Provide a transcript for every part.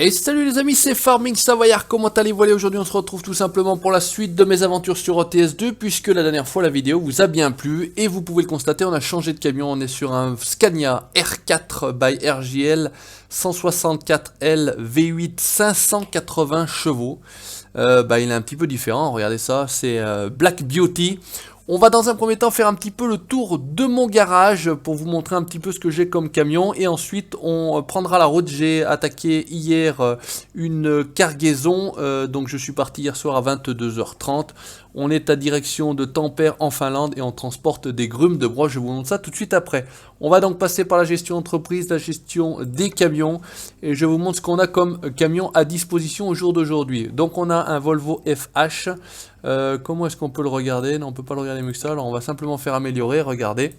Et salut les amis, c'est Farming Savoyard, comment allez-vous? Aujourd'hui on se retrouve tout simplement pour la suite de mes aventures sur OTS2, puisque la dernière fois la vidéo vous a bien plu, et vous pouvez le constater, on a changé de camion, on est sur un Scania R4 by RJL 164L V8 580 chevaux. Il est un petit peu différent, regardez ça, c'est Black Beauty. On va dans un premier temps faire un petit peu le tour de mon garage pour vous montrer un petit peu ce que j'ai comme camion, et ensuite on prendra la route. J'ai attaqué hier une cargaison, donc je suis parti hier soir à 22h30. On est à direction de Tampere en Finlande et on transporte des grumes de bois. Je vous montre ça tout de suite après. On va donc passer par la gestion entreprise, la gestion des camions, et je vous montre ce qu'on a comme camion à disposition au jour d'aujourd'hui. Donc on a un Volvo FH. Comment est-ce qu'on peut le regarder? Non, on peut pas le regarder mieux que ça. Alors on va simplement faire améliorer. Regardez.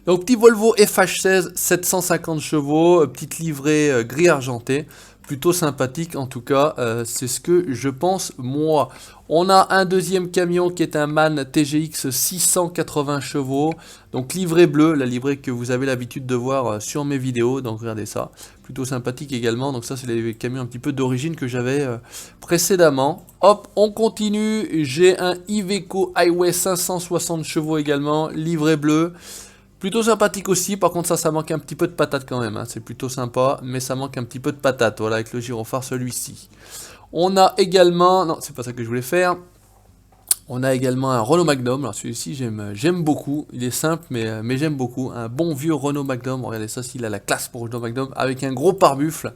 Donc petit Volvo FH16 750 chevaux, petite livrée gris argenté. Plutôt sympathique en tout cas, c'est ce que je pense moi. On a un deuxième camion qui est un MAN TGX 680 chevaux, donc livrée bleue, la livrée que vous avez l'habitude de voir sur mes vidéos, donc regardez ça, plutôt sympathique également. Donc ça c'est les camions un petit peu d'origine que j'avais précédemment. Hop, on continue, j'ai un Iveco Highway 560 chevaux également, livrée bleue. Plutôt sympathique aussi, par contre ça manque un petit peu de patate quand même, hein. C'est plutôt sympa, mais ça manque un petit peu de patate, voilà, avec le gyrophare celui-ci. On a également, non c'est pas ça que je voulais faire, on a également un Renault Magnum. Alors celui-ci j'aime beaucoup, il est simple mais j'aime beaucoup, un bon vieux Renault Magnum. Regardez ça, s'il a la classe pour Renault Magnum, avec un gros pare-buffle,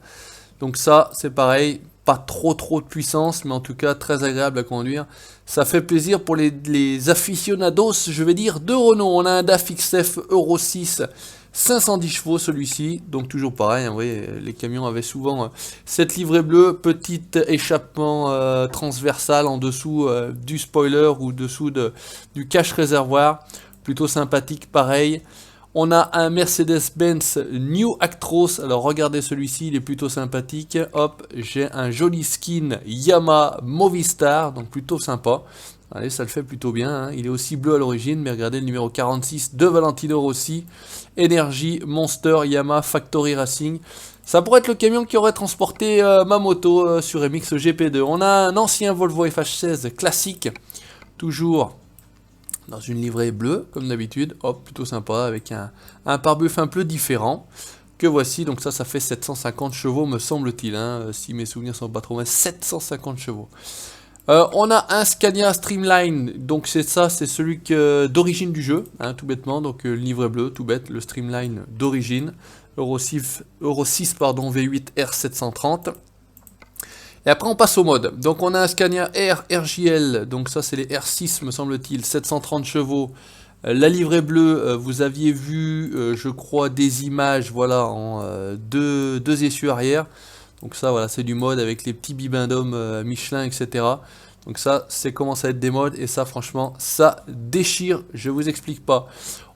donc ça c'est pareil. Pas trop de puissance, mais en tout cas très agréable à conduire. Ça fait plaisir pour les aficionados, je vais dire, de Renault. On a un DAF XF Euro 6, 510 chevaux celui-ci. Donc toujours pareil, hein, vous voyez, les camions avaient souvent cette livrée bleue, petit échappement transversal en dessous du spoiler ou dessous du cache réservoir. Plutôt sympathique, pareil. On a un Mercedes-Benz New Actros. Alors regardez celui-ci, il est plutôt sympathique. Hop, j'ai un joli skin Yamaha Movistar, donc plutôt sympa. Allez, ça le fait plutôt bien, hein. Il est aussi bleu à l'origine, mais regardez le numéro 46 de Valentino Rossi. Energy Monster Yamaha Factory Racing. Ça pourrait être le camion qui aurait transporté ma moto sur MX GP2. On a un ancien Volvo FH16 classique, toujours dans une livrée bleue, comme d'habitude. Hop, plutôt sympa, avec un pare-buffle un peu différent, que voici. Donc ça fait 750 chevaux, me semble-t-il, hein, si mes souvenirs sont pas trop mal, 750 chevaux. On a un Scania Streamline, donc c'est celui d'origine du jeu, hein, tout bêtement, donc livrée bleue, tout bête, le Streamline d'origine, Euro 6 V8 R730. Et après on passe au mode. Donc on a un Scania R RJL, donc ça c'est les R6 me semble-t-il, 730 chevaux. La livrée bleue, vous aviez vu, je crois, des images, voilà, en deux essieux arrière. Donc ça voilà, c'est du mode avec les petits bibendums Michelin, etc. Donc ça, c'est commence à être des modes, et ça franchement, ça déchire, je vous explique pas.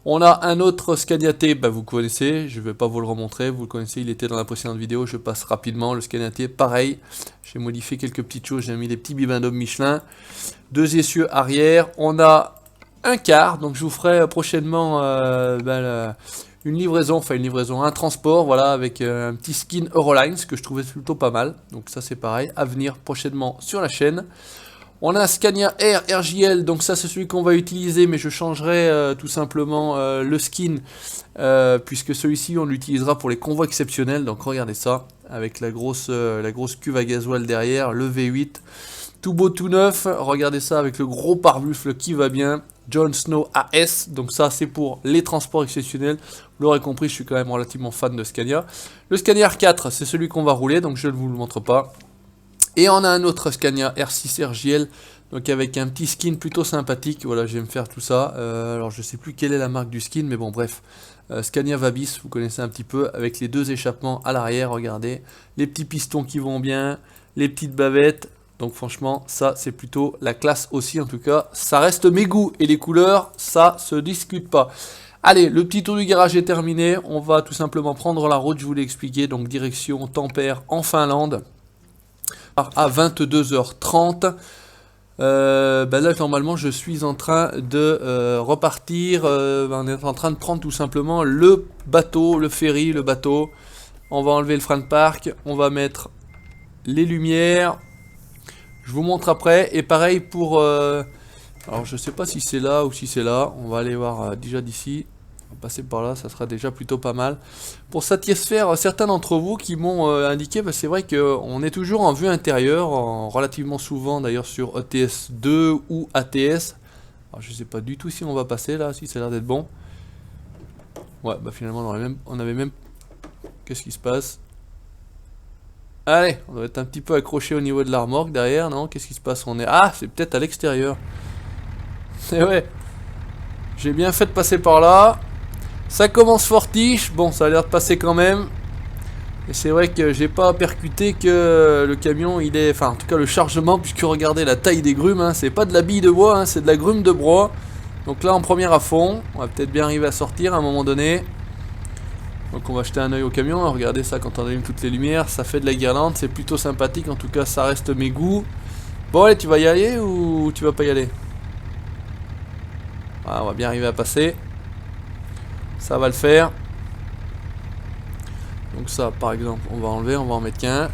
On a un autre Scania T, vous connaissez, je ne vais pas vous le remontrer, vous le connaissez, il était dans la précédente vidéo, je passe rapidement. Le Scania T, pareil, j'ai modifié quelques petites choses, j'ai mis des petits bibendums Michelin, deux essieux arrière. On a un car, donc je vous ferai prochainement une livraison, un transport, voilà, avec un petit skin Eurolines que je trouvais plutôt pas mal. Donc ça c'est pareil, à venir prochainement sur la chaîne. On a un Scania R RJL, donc ça c'est celui qu'on va utiliser, mais je changerai tout simplement le skin, puisque celui-ci on l'utilisera pour les convois exceptionnels. Donc regardez ça, avec la grosse cuve à gasoil derrière, le V8, tout beau tout neuf. Regardez ça avec le gros pare-buffle qui va bien, Jon Snow AS, donc ça c'est pour les transports exceptionnels. Vous l'aurez compris, je suis quand même relativement fan de Scania. Le Scania R4, c'est celui qu'on va rouler, donc je ne vous le montre pas. Et on a un autre Scania R6 RJL, donc avec un petit skin plutôt sympathique. Voilà, je vais me faire tout ça. Alors je sais plus quelle est la marque du skin, mais bon bref. Scania Vabis, vous connaissez un petit peu, avec les deux échappements à l'arrière, regardez. Les petits pistons qui vont bien, les petites bavettes. Donc franchement, ça c'est plutôt la classe aussi, en tout cas. Ça reste mes goûts, et les couleurs, ça se discute pas. Allez, le petit tour du garage est terminé. On va tout simplement prendre la route, je vous l'ai expliqué. Donc direction Tampere en Finlande. À 22h30. Là normalement je suis en train de repartir. On est en train de prendre tout simplement le bateau, le ferry, le bateau. On va enlever le frein de parc, on va mettre les lumières. Je vous montre après. Et pareil pour... alors je sais pas si c'est là ou si c'est là. On va aller voir déjà d'ici. On va passer par là, ça sera déjà plutôt pas mal. Pour satisfaire certains d'entre vous qui m'ont indiqué, bah, c'est vrai qu'on est toujours en vue intérieure, relativement souvent d'ailleurs sur ETS 2 ou ATS. Alors je sais pas du tout si on va passer là, si ça a l'air d'être bon. Ouais, bah finalement on avait même... Qu'est-ce qui se passe? Allez, on doit être un petit peu accroché au niveau de la remorque derrière, non? Qu'est-ce qui se passe? On est... Ah, c'est peut-être à l'extérieur. Et ouais. J'ai bien fait de passer par là. Ça commence fortiche. Bon, ça a l'air de passer quand même. Et c'est vrai que j'ai pas percuté que le camion, il est... Enfin, en tout cas, le chargement, puisque regardez la taille des grumes. Hein, c'est pas de la bille de bois, hein, c'est de la grume de bois. Donc là, en première à fond. On va peut-être bien arriver à sortir à un moment donné. Donc on va jeter un oeil au camion. Regardez ça quand on allume toutes les lumières. Ça fait de la guirlande. C'est plutôt sympathique. En tout cas, ça reste mes goûts. Bon, allez, tu vas y aller ou tu vas pas y aller? Ah, on va bien arriver à passer. Ça va le faire. Donc ça, par exemple, on va enlever, on va en mettre qu'un.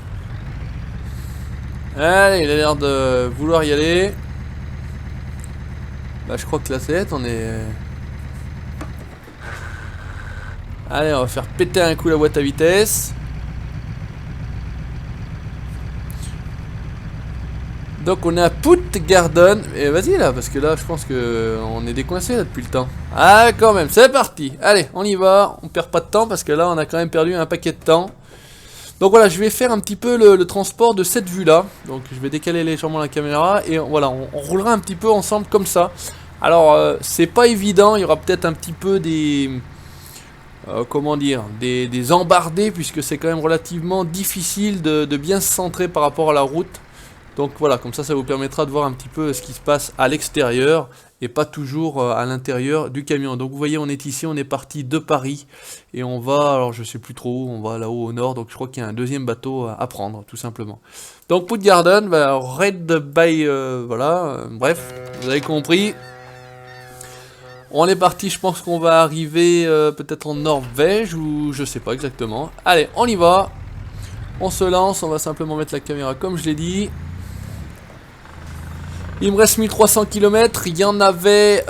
Allez, il a l'air de vouloir y aller. Bah, je crois que là, c'est on est... Allez, on va faire péter un coup la boîte à vitesse. Donc on est à Puttgarden. Et vas-y là, parce que là je pense que on est décoincé là depuis le temps. Ah quand même, c'est parti. Allez, on y va. On perd pas de temps parce que là on a quand même perdu un paquet de temps. Donc voilà, je vais faire un petit peu le transport de cette vue là. Donc je vais décaler légèrement la caméra. Et voilà, on roulera un petit peu ensemble comme ça. Alors c'est pas évident, il y aura peut-être un petit peu des... comment dire, des embardés, puisque c'est quand même relativement difficile de bien se centrer par rapport à la route. Donc voilà, comme ça vous permettra de voir un petit peu ce qui se passe à l'extérieur et pas toujours à l'intérieur du camion. Donc vous voyez, on est ici, on est parti de Paris et on va, alors je sais plus trop où, on va là-haut au nord, donc je crois qu'il y a un deuxième bateau à prendre, tout simplement. Donc Puttgarden, bah, Red by, voilà, bref, vous avez compris. On est parti, je pense qu'on va arriver peut-être en Norvège ou je sais pas exactement. Allez, on y va. On se lance, on va simplement mettre la caméra comme je l'ai dit. Il me reste 1300 km, il y en avait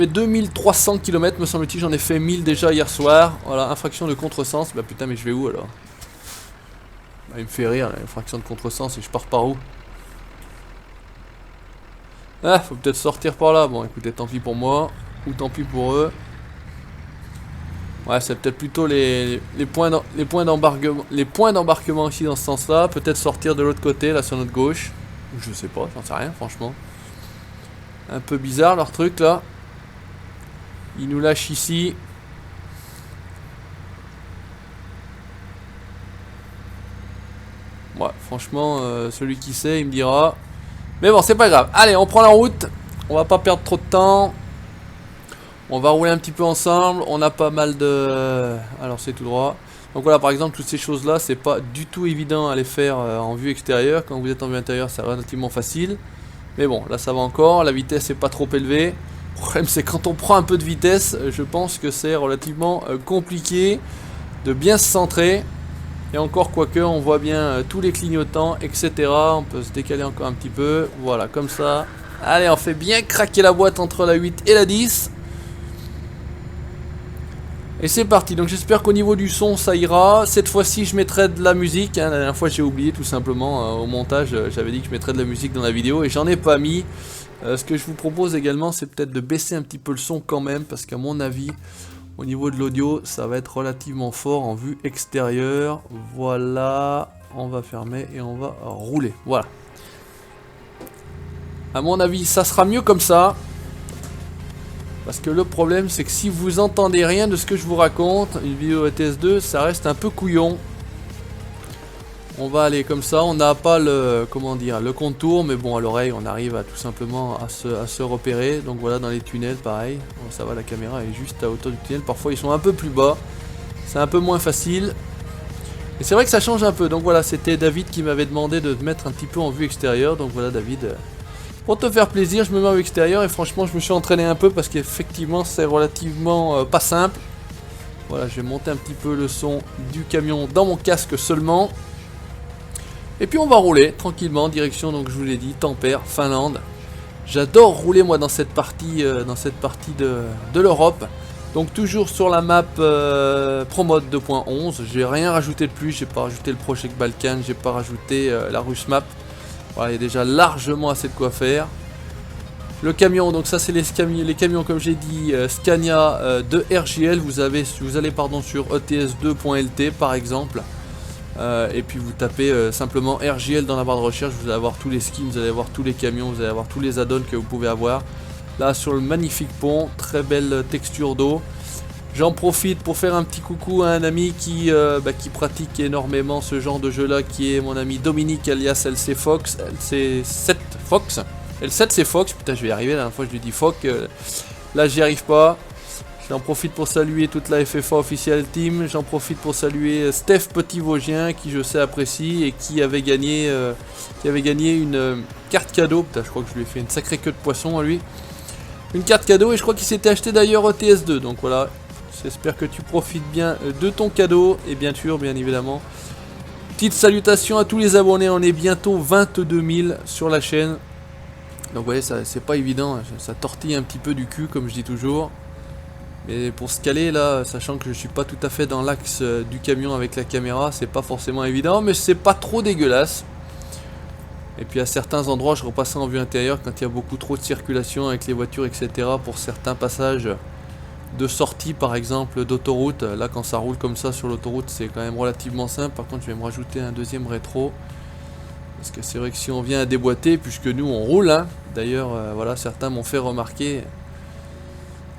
2300 km me semble-t-il, j'en ai fait 1000 déjà hier soir. Voilà, infraction de contresens, bah putain mais je vais où alors? Bah, il me fait rire, infraction de contresens et je pars par où? Ah, faut peut-être sortir par là, bon écoutez, tant pis pour moi, ou tant pis pour eux. Ouais, c'est peut-être plutôt les points d'embarquement ici dans ce sens-là, peut-être sortir de l'autre côté, là sur notre gauche. Je sais pas, j'en sais rien franchement. Un peu bizarre leur truc là. Ils nous lâchent ici. Ouais, franchement, celui qui sait, il me dira. Mais bon, c'est pas grave. Allez, on prend la route. On va pas perdre trop de temps. On va rouler un petit peu ensemble. On a pas mal de... Alors c'est tout droit. Donc voilà, par exemple, toutes ces choses-là, c'est pas du tout évident à les faire en vue extérieure. Quand vous êtes en vue intérieure, c'est relativement facile. Mais bon, là ça va encore. La vitesse est pas trop élevée. Le problème, c'est quand on prend un peu de vitesse, je pense que c'est relativement compliqué de bien se centrer. Et encore, quoique, on voit bien tous les clignotants, etc. On peut se décaler encore un petit peu. Voilà, comme ça. Allez, on fait bien craquer la boîte entre la 8 et la 10. Et c'est parti, donc j'espère qu'au niveau du son ça ira. Cette fois-ci je mettrai de la musique, hein. La dernière fois j'ai oublié tout simplement au montage, j'avais dit que je mettrais de la musique dans la vidéo et j'en ai pas mis. Ce que je vous propose également c'est peut-être de baisser un petit peu le son quand même, parce qu'à mon avis au niveau de l'audio ça va être relativement fort en vue extérieure. Voilà, on va fermer et on va rouler, voilà. À mon avis ça sera mieux comme ça. Parce que le problème c'est que si vous entendez rien de ce que je vous raconte, une vidéo ETS2 ça reste un peu couillon. On va aller comme ça, on n'a pas le, comment dire, le contour, mais bon à l'oreille on arrive à tout simplement à se repérer. Donc voilà, dans les tunnels pareil, bon, ça va, la caméra est juste à hauteur du tunnel, parfois ils sont un peu plus bas, c'est un peu moins facile. Et c'est vrai que ça change un peu, donc voilà, c'était David qui m'avait demandé de mettre un petit peu en vue extérieure, donc voilà David... Pour te faire plaisir, je me mets à l'extérieur et franchement je me suis entraîné un peu parce qu'effectivement c'est relativement pas simple. Voilà, je vais monter un petit peu le son du camion dans mon casque seulement. Et puis on va rouler tranquillement, direction, donc je vous l'ai dit, Tampere, Finlande. J'adore rouler moi dans cette partie de l'Europe. Donc toujours sur la map ProMode 2.11. J'ai rien rajouté de plus, j'ai pas rajouté le Project Balkan, j'ai pas rajouté la Russe Map. Voilà, il y a déjà largement assez de quoi faire. Le camion, donc ça c'est les camions comme j'ai dit, Scania de RJL. Vous allez sur ets2.lt par exemple. Et puis vous tapez simplement RJL dans la barre de recherche, vous allez avoir tous les skins, vous allez avoir tous les camions, vous allez avoir tous les add-ons que vous pouvez avoir. Là sur le magnifique pont, très belle texture d'eau. J'en profite pour faire un petit coucou à un ami qui pratique énormément ce genre de jeu là, qui est mon ami Dominique alias LC Fox, LC7 Fox. L7 c'est Fox, putain je vais y arriver, la dernière fois je lui dis Fox, là j'y arrive pas. J'en profite pour saluer toute la FFA Official Team. J'en profite pour saluer Steph Petit-Vosgien qui je sais apprécie et qui avait gagné une carte cadeau. Putain, je crois que je lui ai fait une sacrée queue de poisson à lui. Une carte cadeau et je crois qu'il s'était acheté d'ailleurs ETS2. Donc voilà, j'espère que tu profites bien de ton cadeau. Et bien sûr, bien évidemment, petite salutation à tous les abonnés. On est bientôt 22 000 sur la chaîne. Donc vous voyez, c'est pas évident. Ça tortille un petit peu du cul comme je dis toujours. Mais pour se caler là, sachant que je suis pas tout à fait dans l'axe du camion avec la caméra, c'est pas forcément évident, mais c'est pas trop dégueulasse. Et puis à certains endroits, je repassais en vue intérieure quand il y a beaucoup trop de circulation avec les voitures, etc. Pour certains passages de sortie, par exemple, d'autoroute. Là, quand ça roule comme ça sur l'autoroute, c'est quand même relativement simple. Par contre, je vais me rajouter un deuxième rétro. Parce que c'est vrai que si on vient à déboîter, puisque nous on roule, hein, d'ailleurs, voilà, certains m'ont fait remarquer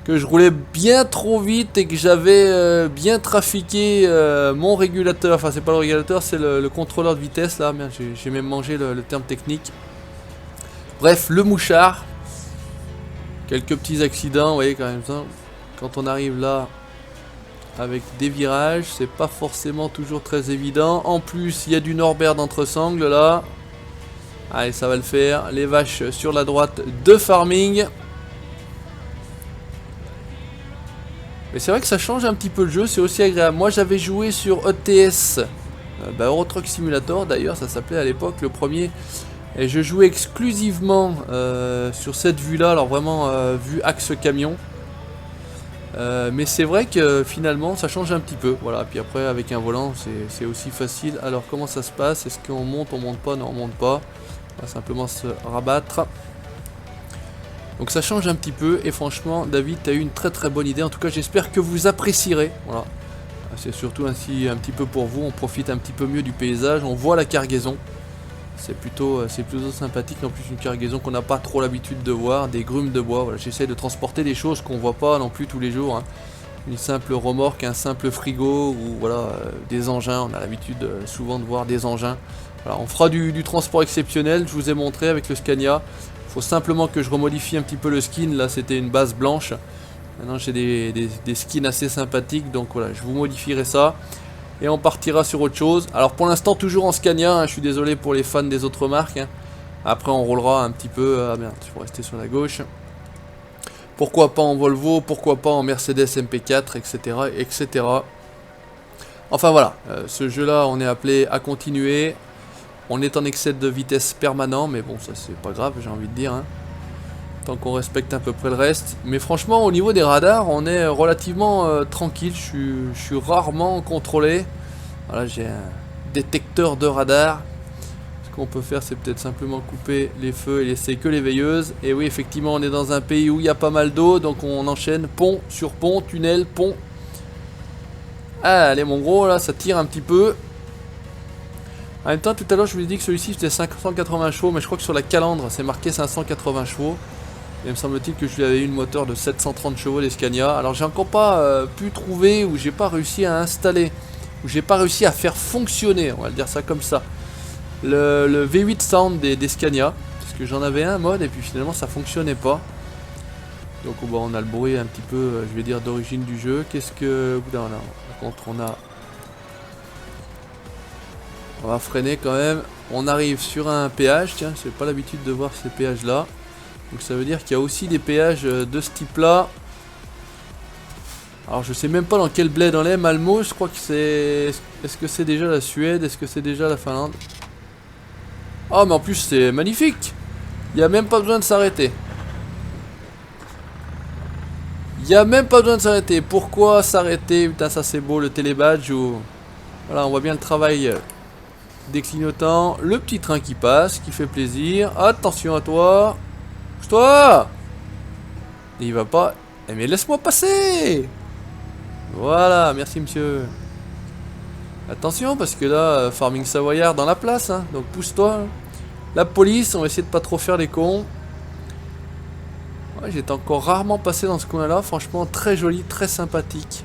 que je roulais bien trop vite et que j'avais bien trafiqué mon régulateur. Enfin c'est pas le régulateur, c'est le contrôleur de vitesse là. Merde, j'ai même mangé le terme technique. Bref, le mouchard. Quelques petits accidents, vous voyez quand même ça. Quand on arrive là avec des virages, c'est pas forcément toujours très évident. En plus il y a du Norbert d'entresangles là. Allez, ça va le faire. Les vaches sur la droite de Farming. Mais c'est vrai que ça change un petit peu le jeu, c'est aussi agréable. Moi j'avais joué sur ETS, Euro Truck Simulator d'ailleurs, ça s'appelait à l'époque le premier. Et je jouais exclusivement sur cette vue là, alors vraiment vue axe camion. Mais c'est vrai que finalement ça change un petit peu, voilà. Puis après avec un volant c'est aussi facile. Alors comment ça se passe? Est-ce qu'on monte pas? Non, on monte pas. On va simplement se rabattre. Donc ça change un petit peu et franchement David, tu as eu une très très bonne idée. En tout cas j'espère que vous apprécierez. Voilà. C'est surtout ainsi un petit peu pour vous. On profite un petit peu mieux du paysage. On voit la cargaison. C'est plutôt sympathique. En plus une cargaison qu'on n'a pas trop l'habitude de voir. Des grumes de bois. Voilà, j'essaie de transporter des choses qu'on voit pas non plus tous les jours. Hein. Une simple remorque, un simple frigo ou voilà des engins. On a l'habitude souvent de voir des engins. Voilà, on fera du transport exceptionnel. Je vous ai montré avec le Scania. Faut simplement que je remodifie un petit peu le skin. Là c'était une base blanche. Maintenant j'ai des skins assez sympathiques. Donc voilà, je vous modifierai ça. Et on partira sur autre chose. Alors pour l'instant toujours en Scania. Hein, je suis désolé pour les fans des autres marques. Hein. Après on roulera un petit peu. Ah merde, il faut rester sur la gauche. Pourquoi pas en Volvo. Pourquoi pas en Mercedes MP4, etc. etc. Enfin voilà, ce jeu là on est appelé à continuer. On est en excès de vitesse permanent, mais bon, ça c'est pas grave, j'ai envie de dire. Hein. Tant qu'on respecte à peu près le reste. Mais franchement, au niveau des radars, on est relativement tranquille. Je suis rarement contrôlé. Voilà, j'ai un détecteur de radar. Ce qu'on peut faire, c'est peut-être simplement couper les feux et laisser que les veilleuses. Et oui, effectivement, on est dans un pays où il y a pas mal d'eau, donc on enchaîne pont sur pont, tunnel, pont. Ah, allez, mon gros, là, ça tire un petit peu. En même temps, tout à l'heure, je vous ai dit que celui-ci c'était 580 chevaux, mais je crois que sur la calandre, c'est marqué 580 chevaux. Et il me semble-t-il que je lui avais eu une moteur de 730 chevaux, les Scania. Alors, j'ai encore pas pu trouver, ou j'ai pas réussi à installer, ou j'ai pas réussi à faire fonctionner, on va le dire ça comme ça, le V8 Sound des Scania. Parce que j'en avais un mode, et puis finalement, ça fonctionnait pas. Donc, bon, on a le bruit un petit peu, je vais dire, d'origine du jeu. Qu'est-ce que... Non, par contre, on va freiner quand même. On arrive sur un péage. Tiens, j'ai pas l'habitude de voir ces péages là. Donc ça veut dire qu'il y a aussi des péages de ce type là. Alors je sais même pas dans quel bled on est. Malmo, je crois que c'est... Est-ce que c'est déjà la Suède? Est-ce que c'est déjà la Finlande? Oh mais en plus c'est magnifique. Il n'y a même pas besoin de s'arrêter. Il n'y a même pas besoin de s'arrêter. Pourquoi s'arrêter? Putain ça c'est beau le télébadge ou... Voilà on voit bien le travail des clignotants. Le petit train qui passe, qui fait plaisir. Attention à toi. Pousse-toi. Il va pas... Eh mais laisse-moi passer. Voilà, merci monsieur. Attention parce que là, Farming Savoyard dans la place, hein, donc pousse-toi. La police, on va essayer de pas trop faire les cons. Ouais, j'étais encore rarement passé dans ce coin-là, franchement très joli, très sympathique.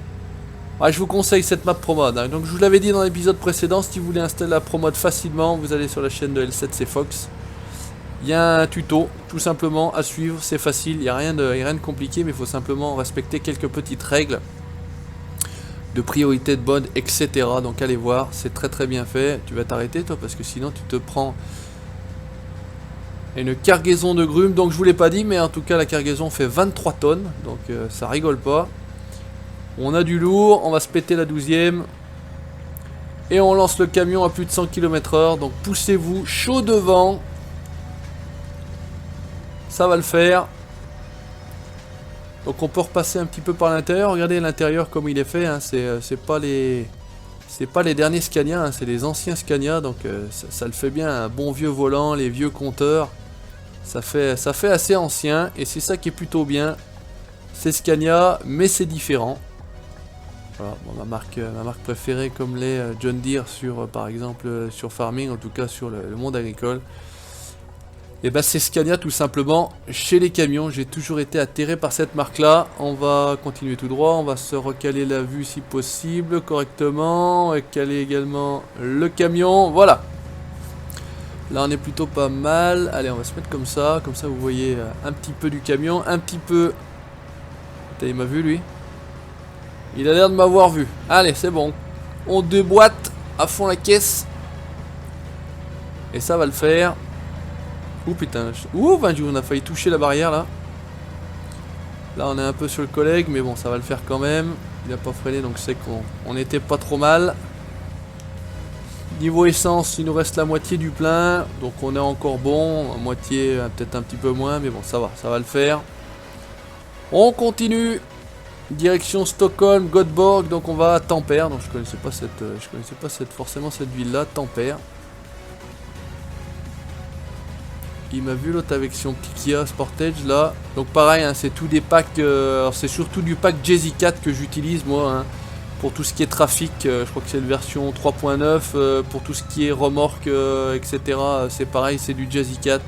Ouais, je vous conseille cette map promode, hein. Donc je vous l'avais dit dans l'épisode précédent, si vous voulez installer la promode facilement, vous allez sur la chaîne de L7C Fox. Il y a un tuto, tout simplement, à suivre, c'est facile, il n'y a rien de compliqué, mais il faut simplement respecter quelques petites règles de priorité de mode, etc. Donc allez voir, c'est très très bien fait. Tu vas t'arrêter toi, parce que sinon tu te prends une cargaison de grumes. Donc je vous l'ai pas dit, mais en tout cas la cargaison fait 23 tonnes, donc ça rigole pas. On a du lourd, on va se péter la 12e. Et on lance le camion à plus de 100 km/h, donc poussez-vous chaud devant. Ça va le faire. Donc on peut repasser un petit peu par l'intérieur. Regardez l'intérieur comme il est fait, hein. C'est pas les derniers Scania, hein. C'est les anciens Scania. Donc ça le fait bien, un bon vieux volant, les vieux compteurs. Ça fait assez ancien et c'est ça qui est plutôt bien. C'est Scania mais c'est différent. Voilà, bon, ma marque préférée comme les John Deere sur par exemple sur Farming, en tout cas sur le monde agricole. Et bah c'est Scania tout simplement chez les camions. J'ai toujours été atterré par cette marque là. On va continuer tout droit, on va se recaler la vue si possible correctement, et caler également le camion, voilà. Là on est plutôt pas mal. Allez on va se mettre comme ça vous voyez un petit peu du camion, un petit peu... Putain, il m'a vu lui. Il a l'air de m'avoir vu. Allez c'est bon, on déboîte à fond la caisse. Et ça va le faire. Ouh putain, ouh on a failli toucher la barrière là. Là on est un peu sur le collègue, mais bon ça va le faire quand même. Il a pas freiné donc c'est qu'on était pas trop mal. Niveau essence il nous reste la moitié du plein, donc on est encore bon. À moitié peut-être un petit peu moins, mais bon ça va le faire. On continue. Direction Stockholm, Göteborg, donc on va à Tampere. Donc je connaissais pas forcément cette ville là, Tampere. Il m'a vu l'autre avec son petit Kia Sportage là. Donc pareil, hein, c'est tout des packs. Alors c'est surtout du pack Jazzy 4 que j'utilise moi. Hein, pour tout ce qui est trafic, je crois que c'est une version 3.9. Pour tout ce qui est remorque, etc. C'est pareil, c'est du Jazzy 4.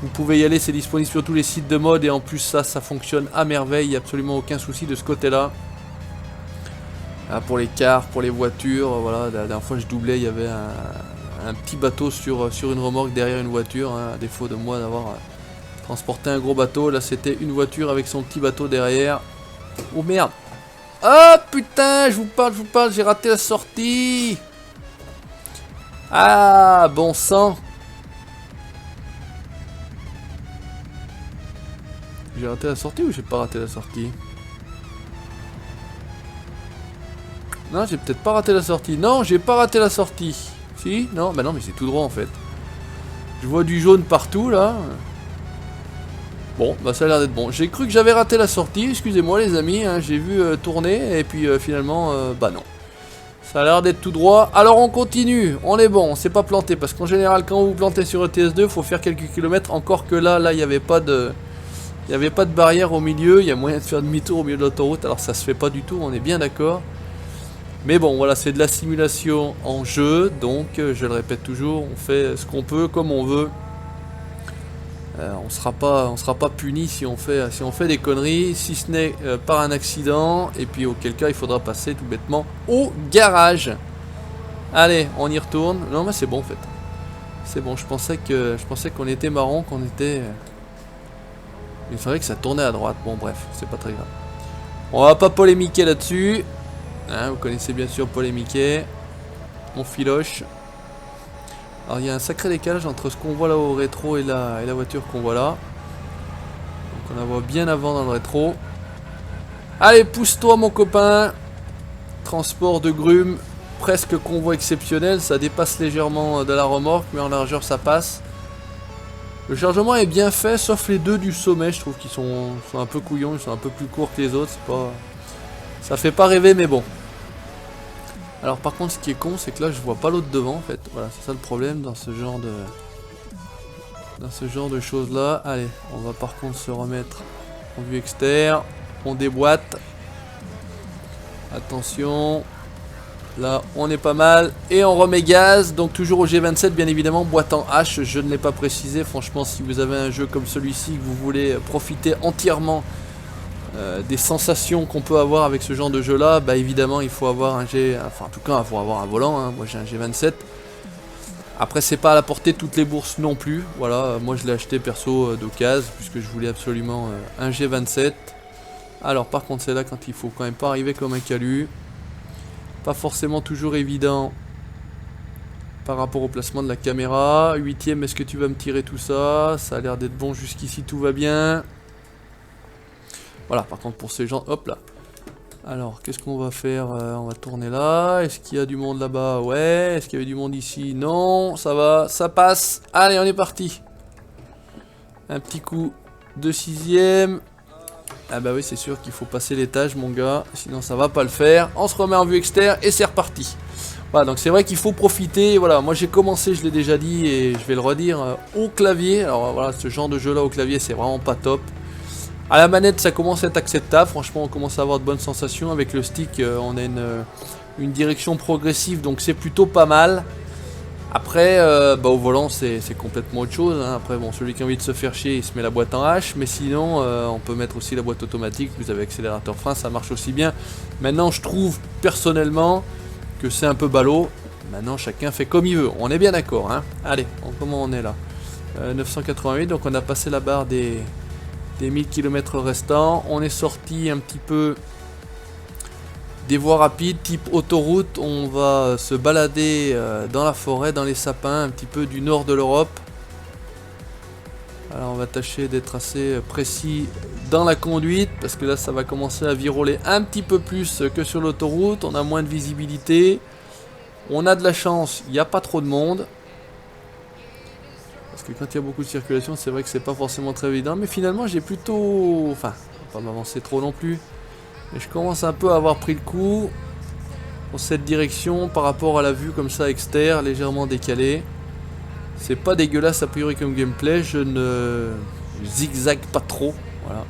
Vous pouvez y aller, c'est disponible sur tous les sites de mode. Et en plus ça fonctionne à merveille. Il n'y a absolument aucun souci de ce côté là. Pour les cars, pour les voitures. Voilà, la dernière fois je doublais, il y avait un petit bateau sur une remorque derrière une voiture, hein, à défaut de moi d'avoir transporté un gros bateau. Là c'était une voiture avec son petit bateau derrière. Oh merde. Oh putain, je vous parle, j'ai raté la sortie. Ah bon sang. J'ai raté la sortie ou j'ai pas raté la sortie? Non, j'ai peut-être pas raté la sortie. Non, j'ai pas raté la sortie. Si? Non, bah non, mais c'est tout droit en fait. Je vois du jaune partout là. Bon, bah ça a l'air d'être bon. J'ai cru que j'avais raté la sortie, excusez-moi les amis, hein, j'ai vu tourner et puis finalement, bah non. Ça a l'air d'être tout droit. Alors on continue, on est bon, on s'est pas planté. Parce qu'en général, quand vous plantez sur ETS2, il faut faire quelques kilomètres. Encore que là, il n'y avait pas de... Il n'y avait pas de barrière au milieu, il y a moyen de faire demi-tour au milieu de l'autoroute. Alors ça se fait pas du tout, on est bien d'accord. Mais bon, voilà, c'est de la simulation en jeu, donc je le répète toujours, on fait ce qu'on peut, comme on veut. On sera pas puni si on fait des conneries, si ce n'est par un accident, et puis auquel cas il faudra passer tout bêtement au garage. Allez, on y retourne. Non mais c'est bon en fait. C'est bon, je pensais qu'on était marrant, qu'on était... Il faudrait que ça tournait à droite, bon bref, c'est pas très grave. On va pas polémiquer là-dessus. Hein, vous connaissez bien sûr polémiquer. On filoche. Alors il y a un sacré décalage entre ce qu'on voit là au rétro et la voiture qu'on voit là. Donc on la voit bien avant dans le rétro. Allez, pousse-toi mon copain. Transport de grumes. presque convoi exceptionnel, ça dépasse légèrement de la remorque, mais en largeur ça passe. Le chargement est bien fait, sauf les deux du sommet, je trouve qu'ils sont un peu couillons, ils sont un peu plus courts que les autres, c'est pas... Ça fait pas rêver, mais bon. Alors par contre, ce qui est con, c'est que là je vois pas l'autre devant en fait. Voilà, c'est ça le problème dans ce genre de choses là. Allez, on va par contre se remettre en vue externe. On déboîte. Attention. Là, on est pas mal. Et on remet gaz. Donc toujours au G27, bien évidemment. Boîte en H, je ne l'ai pas précisé. Franchement, si vous avez un jeu comme celui-ci, que vous voulez profiter entièrement des sensations qu'on peut avoir avec ce genre de jeu là, bah évidemment il faut avoir un G, enfin en tout cas il faut avoir un volant, hein. Moi j'ai un G27. Après c'est pas à la portée de toutes les bourses non plus, voilà, moi je l'ai acheté perso d'occasion puisque je voulais absolument un G27. Alors par contre c'est là quand il faut quand même pas arriver comme un calu, pas forcément toujours évident par rapport au placement de la caméra. 8ème, est-ce que tu vas me tirer tout ça? Ça a l'air d'être bon jusqu'ici, tout va bien. Voilà, par contre pour ces gens, hop là. Alors, qu'est-ce qu'on va faire? On va tourner là. Est-ce qu'il y a du monde là-bas? Ouais. Est-ce qu'il y avait du monde ici? Non, ça va, ça passe. Allez, on est parti. Un petit coup de 6ème. Ah bah oui, c'est sûr qu'il faut passer l'étage, mon gars. Sinon, ça va pas le faire. On se remet en vue externe et c'est reparti. Voilà, donc c'est vrai qu'il faut profiter. Voilà, moi j'ai commencé, je l'ai déjà dit et je vais le redire, au clavier. Alors voilà, ce genre de jeu-là au clavier, c'est vraiment pas top. À la manette ça commence à être acceptable, franchement on commence à avoir de bonnes sensations. Avec le stick on a une direction progressive, donc c'est plutôt pas mal. Après bah, au volant c'est complètement autre chose, hein. Après bon, celui qui a envie de se faire chier il se met la boîte en H. Mais sinon on peut mettre aussi la boîte automatique, vous avez accélérateur frein, ça marche aussi bien. Maintenant je trouve personnellement que c'est un peu ballot. Maintenant chacun fait comme il veut, on est bien d'accord, hein. Allez, comment on est là, 988, donc on a passé la barre des 1000 km restants. On est sorti un petit peu des voies rapides type autoroute. On va se balader dans la forêt, dans les sapins, un petit peu du nord de l'Europe. Alors on va tâcher d'être assez précis dans la conduite, parce que là ça va commencer à viroler un petit peu plus que sur l'autoroute. On a moins de visibilité. On a de la chance, il n'y a pas trop de monde. Parce que quand il y a beaucoup de circulation, c'est vrai que c'est pas forcément très évident. Mais finalement, j'ai plutôt... Enfin, pas m'avancer trop non plus. Mais je commence un peu à avoir pris le coup pour cette direction par rapport à la vue comme ça externe, légèrement décalée. C'est pas dégueulasse a priori comme gameplay. Je ne zigzague pas trop. Voilà.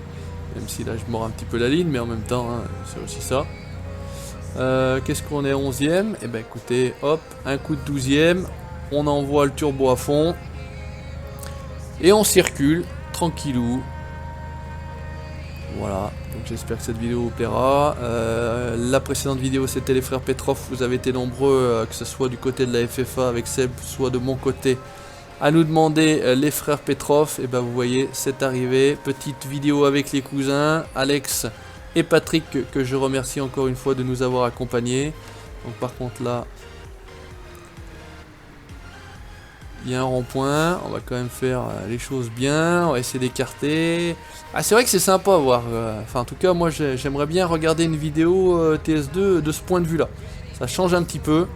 Même si là, je mords un petit peu la ligne, mais en même temps, hein, c'est aussi ça. Qu'est-ce qu'on est 11ème? Eh ben écoutez, hop, un coup de 12ème. On envoie le turbo à fond. Et on circule, tranquillou. Voilà, donc j'espère que cette vidéo vous plaira. La précédente vidéo c'était les frères Petrov. Vous avez été nombreux, que ce soit du côté de la FFA avec Seb, soit de mon côté, à nous demander les frères Petrov. Et ben vous voyez, c'est arrivé. Petite vidéo avec les cousins, Alex et Patrick, que je remercie encore une fois de nous avoir accompagnés. Donc par contre là... Il y a un rond-point, on va quand même faire les choses bien, on va essayer d'écarter. Ah c'est vrai que c'est sympa à voir, enfin en tout cas moi j'aimerais bien regarder une vidéo TS2 de ce point de vue là. Ça change un petit peu.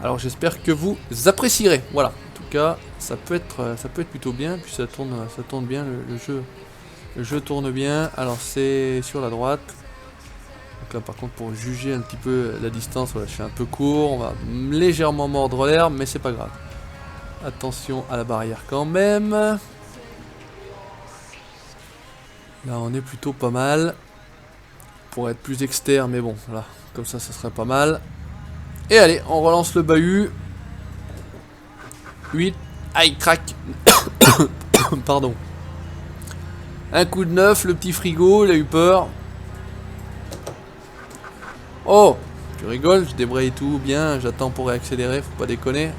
Alors j'espère que vous apprécierez, voilà. En tout cas ça peut être plutôt bien, puis ça tourne bien le jeu tourne bien. Alors c'est sur la droite. Donc là par contre pour juger un petit peu la distance, voilà, je suis un peu court, on va légèrement mordre l'herbe mais c'est pas grave. Attention à la barrière quand même. Là on est plutôt pas mal. Pour être plus externe mais bon, là comme ça serait pas mal. Et allez, on relance le bahut. 8, aïe crac. Pardon. Un coup de 9, le petit frigo, il a eu peur. Oh, tu rigoles, je débraye tout bien, j'attends pour réaccélérer, faut pas déconner.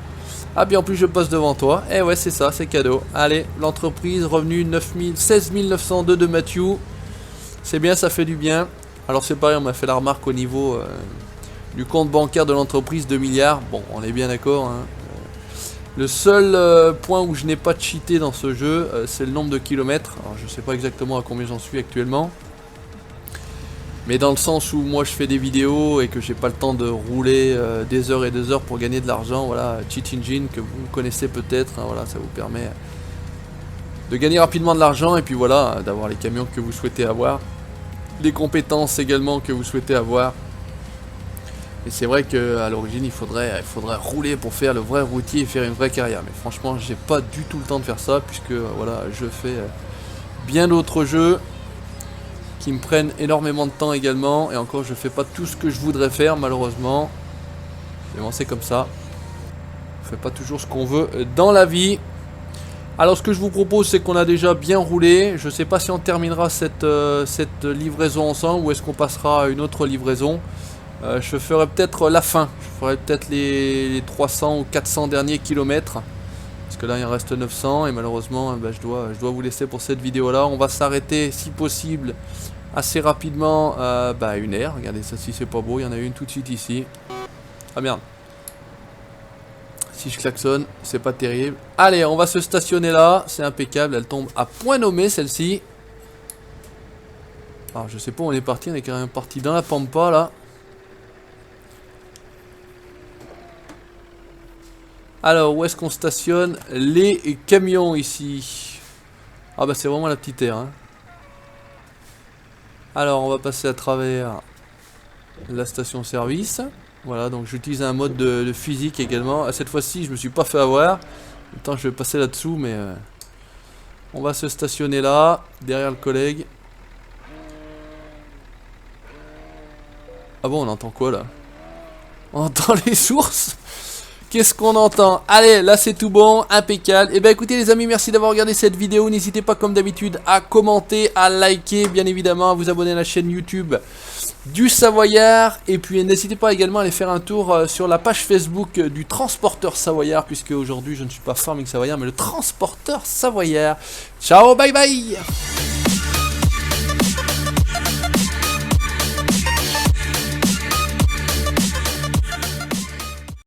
Ah bien en plus je passe devant toi, eh ouais c'est ça, c'est cadeau. Allez, l'entreprise, revenu 16 902 de Mathieu. C'est bien, ça fait du bien. Alors c'est pareil, on m'a fait la remarque au niveau du compte bancaire de l'entreprise, 2 milliards. Bon, on est bien d'accord, hein. Le seul point où je n'ai pas cheaté dans ce jeu, c'est le nombre de kilomètres. Alors je sais pas exactement à combien j'en suis actuellement. Mais dans le sens où moi je fais des vidéos et que j'ai pas le temps de rouler des heures et des heures pour gagner de l'argent, voilà, Cheat Engine que vous connaissez peut-être, hein, voilà, ça vous permet de gagner rapidement de l'argent et puis voilà, d'avoir les camions que vous souhaitez avoir, les compétences également que vous souhaitez avoir. Et c'est vrai qu'à l'origine il faudrait rouler pour faire le vrai routier et faire une vraie carrière. Mais franchement j'ai pas du tout le temps de faire ça puisque voilà, je fais bien d'autres jeux qui me prennent énormément de temps également. Et encore je fais pas tout ce que je voudrais faire malheureusement. Mais bon c'est comme ça. On fait pas toujours ce qu'on veut dans la vie. Alors ce que je vous propose c'est qu'on a déjà bien roulé. Je sais pas si on terminera cette livraison ensemble ou est-ce qu'on passera à une autre livraison. Je ferai peut-être la fin. Je ferai peut-être les 300 ou 400 derniers kilomètres. Parce que là il en reste 900 et malheureusement je dois vous laisser pour cette vidéo là. On va s'arrêter si possible assez rapidement à 1 heure. Regardez ça si c'est pas beau, il y en a une tout de suite ici. Ah merde. Si je klaxonne, c'est pas terrible. Allez, on va se stationner là, c'est impeccable, elle tombe à point nommé celle-ci. Alors je sais pas où on est parti, on est quand même parti dans la pampa là. Alors, où est-ce qu'on stationne les camions ici? Ah bah c'est vraiment la petite aire. Hein. Alors, on va passer à travers la station-service. Voilà, donc j'utilise un mode de physique également. Cette fois-ci, je me suis pas fait avoir. En même temps, je vais passer là-dessous, mais... on va se stationner là, derrière le collègue. Ah bon, on entend quoi là? On entend les sources? Qu'est-ce qu'on entend? Allez, là c'est tout bon, impeccable. Et ben écoutez les amis, merci d'avoir regardé cette vidéo. N'hésitez pas comme d'habitude à commenter, à liker, bien évidemment, à vous abonner à la chaîne YouTube du Savoyard. Et puis n'hésitez pas également à aller faire un tour sur la page Facebook du Transporteur Savoyard. Puisque aujourd'hui je ne suis pas Farming Savoyard, mais le Transporteur Savoyard. Ciao, bye bye.